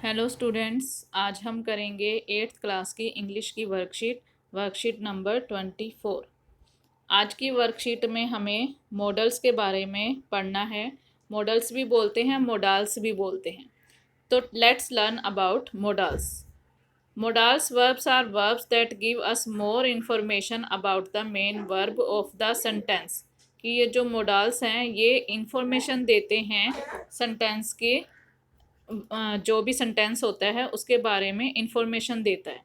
Hello students, आज हम करेंगे 8th क्लास की इंग्लिश की वर्कशीट नंबर 24। आज की वर्कशीट में हमें मॉडल्स के बारे में पढ़ना है। मॉडल्स भी बोलते हैं, मोडाल्स भी बोलते हैं। तो let's learn about modals. Modals verbs are verbs that give us more information about the main verb of the sentence. कि ये जो मोडाल्स हैं ये इंफॉर्मेशन देते हैं सेंटेंस के, जो भी सेंटेंस होता है उसके बारे में इंफॉर्मेशन देता है।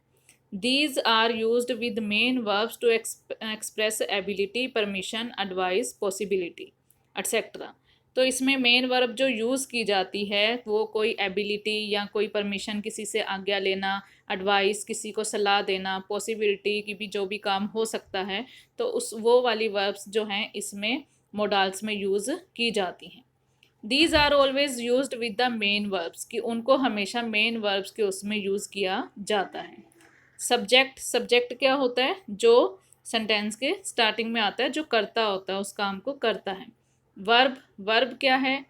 These are used with main verbs to express ability, permission, advice, possibility etcetera. तो इसमें मेन वर्ब जो यूज़ की जाती है वो कोई एबिलिटी या कोई परमिशन, किसी से आज्ञा लेना, एडवाइस किसी को सलाह देना, पॉसिबिलिटी की भी जो भी काम हो सकता है, तो उस वो वाली वर्ब्स जो हैं इसमें मोडाल्स में यूज़ की जाती हैं। These are always use with the main verbs, कि उनको हमेशा मेन वर्ब्स के उसमें यूज़ किया जाता है। सब्जेक्ट क्या होता है? जो सेंटेंस के स्टार्टिंग में आता है, जो करता होता है, उस काम को करता है। वर्ब क्या है?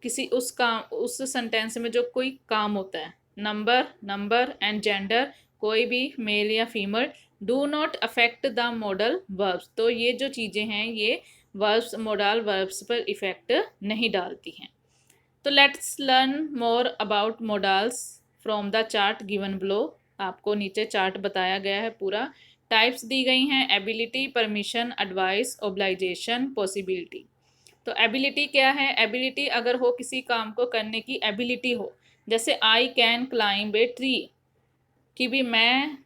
किसी उस सेंटेंस में जो कोई काम होता है। नंबर एंड जेंडर, कोई भी मेल या female, do not affect the modal verbs. तो ये जो चीज़ें हैं ये वर्ब्स, मॉडल वर्ब्स पर इफेक्ट नहीं डालती हैं। तो let's learn more about models from the chart given below. आपको नीचे चार्ट बताया गया है पूरा। टाइप्स दी गई हैं: एबिलिटी, परमिशन, एडवाइस, ओब्लाइजेशन, पॉसिबिलिटी। तो एबिलिटी क्या है? एबिलिटी अगर हो, किसी काम को करने की एबिलिटी हो, जैसे I can climb a tree, कि भी मैं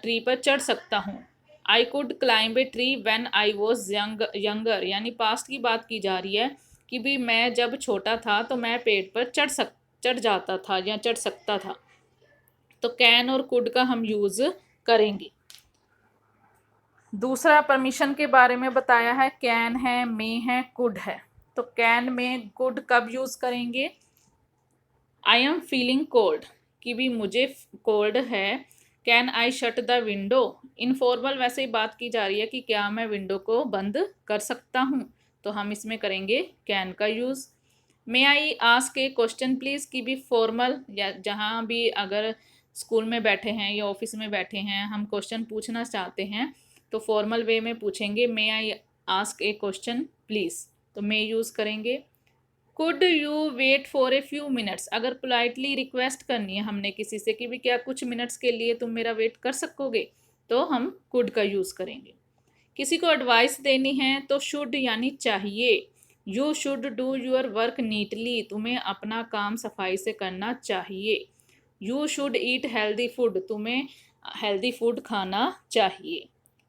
ट्री पर चढ़ सकता हूँ। I could climb a tree when I was younger, यानी पास्ट की बात की जा रही है कि भी मैं जब छोटा था तो मैं पेड़ पर चढ़ जाता था या चढ़ सकता था। तो कैन और कुड का हम यूज़ करेंगे। दूसरा परमिशन के बारे में बताया है, कैन है, मे है, कुड है। तो कैन में कुड कब यूज़ करेंगे? आई एम फीलिंग कोल्ड, कि भी मुझे कोल्ड है। Can I shut the window, informal वैसे ही बात की जा रही है कि क्या मैं विंडो को बंद कर सकता हूँ, तो हम इसमें करेंगे कैन का use. May I ask a question please, की भी फॉर्मल, या जहाँ भी अगर स्कूल में बैठे हैं या ऑफिस में बैठे हैं, हम क्वेश्चन पूछना चाहते हैं तो फॉर्मल वे में पूछेंगे, may I ask a question please, तो मे यूज़ करेंगे। Could you wait for a few minutes, अगर पोलाइटली रिक्वेस्ट करनी है हमने किसी से कि भी क्या कुछ मिनट्स के लिए तुम मेरा वेट कर सकोगे, तो हम कुड का यूज़ करेंगे। किसी को एडवाइस देनी है तो शुड यानी चाहिए। You should do your work neatly, तुम्हें अपना काम सफाई से करना चाहिए। You should eat healthy food, तुम्हें हेल्दी फूड खाना चाहिए।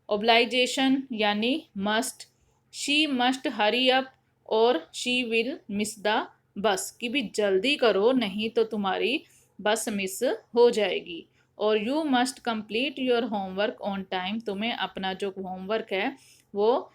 ओब्लाइजेशन यानी must, she must hurry up और she will miss the bus, कि भी जल्दी करो नहीं तो तुम्हारी बस मिस हो जाएगी। और you must complete your homework on time, तुम्हें अपना जो होमवर्क है वो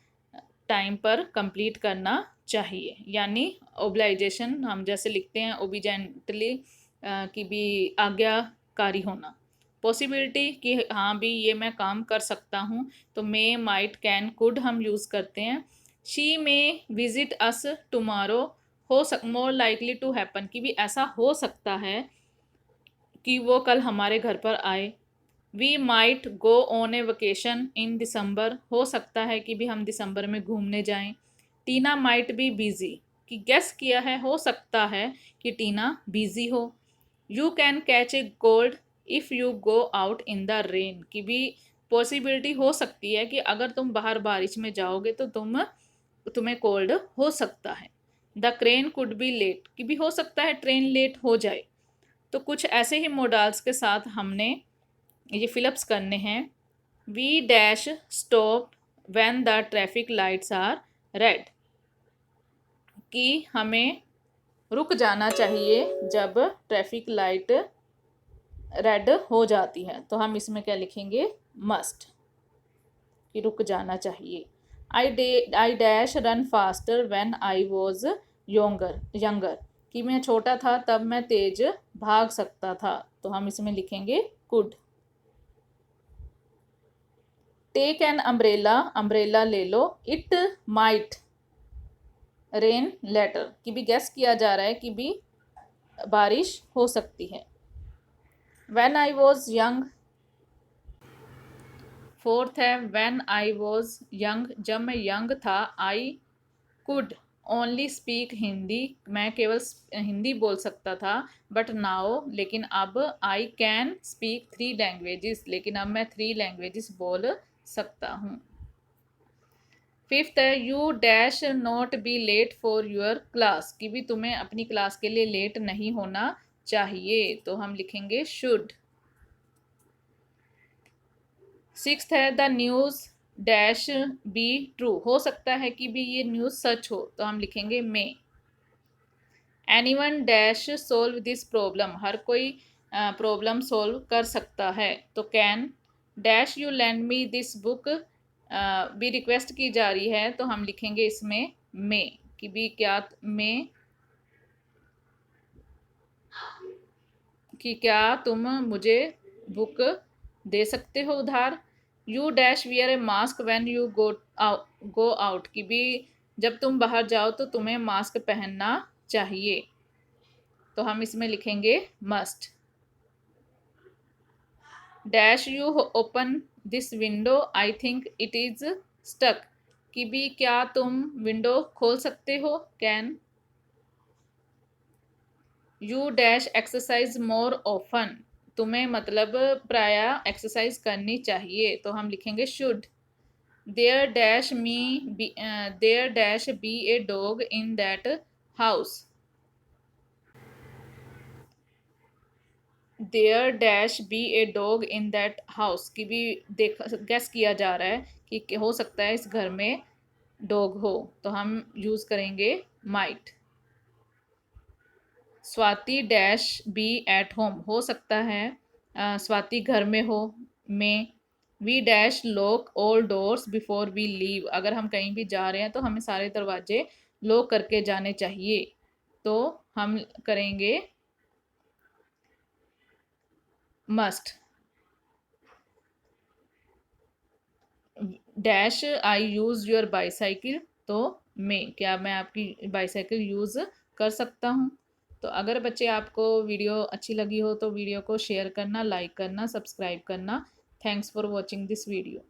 टाइम पर कंप्लीट करना चाहिए। यानी ओब्लाइजेशन हम जैसे लिखते हैं ओबिजेंटली, कि भी आज्ञाकारी होना। पॉसिबिलिटी कि हाँ भी ये मैं काम कर सकता हूँ, तो मे, माइट, कैन, कुड हम यूज़ करते हैं। She may visit us tomorrow, more likely to happen, कि भी ऐसा हो सकता है कि वो कल हमारे घर पर आए। We might go on a vacation in December, हो सकता है कि भी हम दिसंबर में घूमने जाएं। टीना माइट बी बिजी, कि गेस किया है, हो सकता है कि टीना बिजी हो। You can catch a cold if you go out in the rain, की भी पॉसिबिलिटी हो सकती है कि अगर तुम बाहर बारिश में जाओगे तो तुम्हें कोल्ड हो सकता है। The crane could be late, कि भी हो सकता है ट्रेन लेट हो जाए। तो कुछ ऐसे ही मोडाल्स के साथ हमने ये फिलअप्स करने हैं। We dash stop when the traffic lights are red, कि हमें रुक जाना चाहिए जब ट्रैफिक लाइट रेड हो जाती है, तो हम इसमें क्या लिखेंगे? मस्ट, कि रुक जाना चाहिए। I dash run faster when I was younger, कि मैं छोटा था तब मैं तेज भाग सकता था, तो हम इसमें लिखेंगे could. Take an umbrella, umbrella ले लो। इट माइट रेन लेटर, कि भी गेस किया जा रहा है कि भी बारिश हो सकती है। When I was young. Fourth है व्हेन आई वॉज यंग, जब मैं यंग था, I could only speak Hindi, मैं केवल हिंदी बोल सकता था, बट नाउ, लेकिन अब, आई कैन स्पीक 3 लैंग्वेजेस, लेकिन अब मैं 3 लैंग्वेजेस बोल सकता हूँ। फिफ्थ है you dash not be late for your class, कि भी तुम्हें अपनी क्लास के लिए लेट नहीं होना चाहिए, तो हम लिखेंगे शुड। सिक्स्थ है the news dash be true, हो सकता है कि भी ये न्यूज़ सच हो, तो हम लिखेंगे may. Anyone dash solve this problem, हर कोई प्रॉब्लम सोल्व कर सकता है, तो can. Dash you lend me this book, भी रिक्वेस्ट की जा रही है, तो हम लिखेंगे इसमें मे, कि भी क्या मे, कि क्या तुम मुझे बुक दे सकते हो उधार। You dash wear A mask when you go out, कि भी जब तुम बाहर जाओ तो तुम्हें मास्क पहनना चाहिए, तो हम इसमें लिखेंगे must. Dash you open this window, I think it is stuck, कि भी क्या तुम विंडो खोल सकते हो, can. You dash exercise more often, तुम्हें मतलब प्रायः एक्सरसाइज करनी चाहिए, तो हम लिखेंगे should. There dash me there dash be a dog in that house, there dash be a dog in that house, की भी देख गैस किया जा रहा है कि हो सकता है इस घर में डॉग हो, तो हम यूज़ करेंगे might. Swati dash be at home, हो सकता है स्वाति घर में हो, में। We dash lock all doors before we leave, अगर हम कहीं भी जा रहे हैं तो हमें सारे दरवाजे लॉक करके जाने चाहिए, तो हम करेंगे must. Dash I use your bicycle, तो मैं, क्या मैं आपकी बाईसाइकिल यूज़ कर सकता हूँ। तो अगर बच्चे आपको वीडियो अच्छी लगी हो तो वीडियो को शेयर करना, लाइक करना, सब्सक्राइब करना। Thanks for watching this video.